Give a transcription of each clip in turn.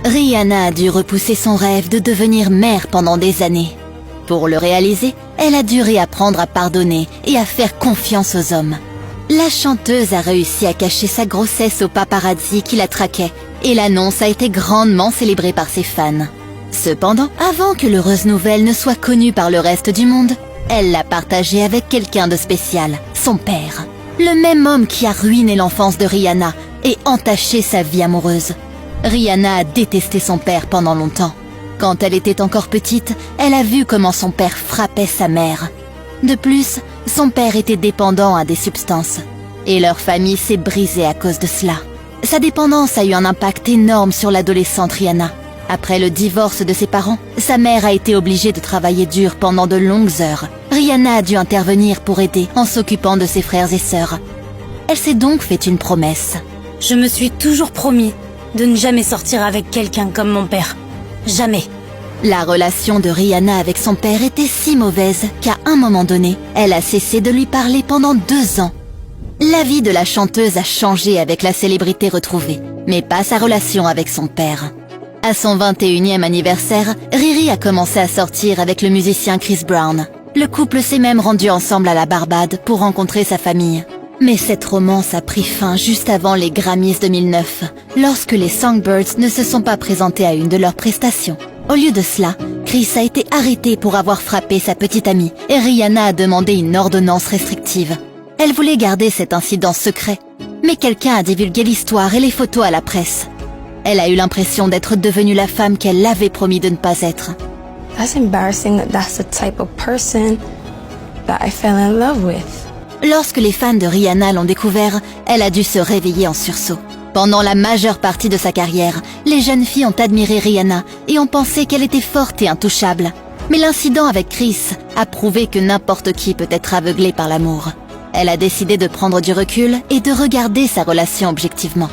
Rihanna a dû repousser son rêve de devenir mère pendant des années. Pour le réaliser, elle a dû réapprendre à pardonner et à faire confiance aux hommes. La chanteuse a réussi à cacher sa grossesse aux paparazzi qui la traquaient et l'annonce a été grandement célébrée par ses fans. Cependant, avant que l'heureuse nouvelle ne soit connue par le reste du monde, elle l'a partagée avec quelqu'un de spécial, son père. Le même homme qui a ruiné l'enfance de Rihanna et entaché sa vie amoureuse. Rihanna a détesté son père pendant longtemps. Quand elle était encore petite, elle a vu comment son père frappait sa mère. De plus, son père était dépendant à des substances. Et leur famille s'est brisée à cause de cela. Sa dépendance a eu un impact énorme sur l'adolescente Rihanna. Après le divorce de ses parents, sa mère a été obligée de travailler dur pendant de longues heures. Rihanna a dû intervenir pour aider en s'occupant de ses frères et sœurs. Elle s'est donc fait une promesse. Je me suis toujours promis de ne jamais sortir avec quelqu'un comme mon père. Jamais. La relation de Rihanna avec son père était si mauvaise qu'à un moment donné, elle a cessé de lui parler pendant 2 ans. La vie de la chanteuse a changé avec la célébrité retrouvée, mais pas sa relation avec son père. À son 21e anniversaire, Riri a commencé à sortir avec le musicien Chris Brown. Le couple s'est même rendu ensemble à la Barbade pour rencontrer sa famille. Mais cette romance a pris fin juste avant les Grammys 2009, lorsque les Songbirds ne se sont pas présentés à une de leurs prestations. Au lieu de cela, Chris a été arrêté pour avoir frappé sa petite amie et Rihanna a demandé une ordonnance restrictive. Elle voulait garder cet incident secret, mais quelqu'un a divulgué l'histoire et les photos à la presse. Elle a eu l'impression d'être devenue la femme qu'elle avait promis de ne pas être. That's embarrassing that that's the type of person that I fell in love with. Lorsque les fans de Rihanna l'ont découvert, elle a dû se réveiller en sursaut. Pendant la majeure partie de sa carrière, les jeunes filles ont admiré Rihanna et ont pensé qu'elle était forte et intouchable. Mais l'incident avec Chris a prouvé que n'importe qui peut être aveuglé par l'amour. Elle a décidé de prendre du recul et de regarder sa relation objectivement.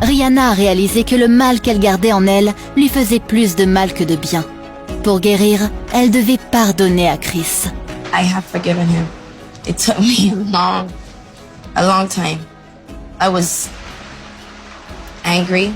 Rihanna a réalisé que le mal qu'elle gardait en elle lui faisait plus de mal que de bien. Pour guérir, elle devait pardonner à Chris. I have forgiven him. It took me a long time. I was angry.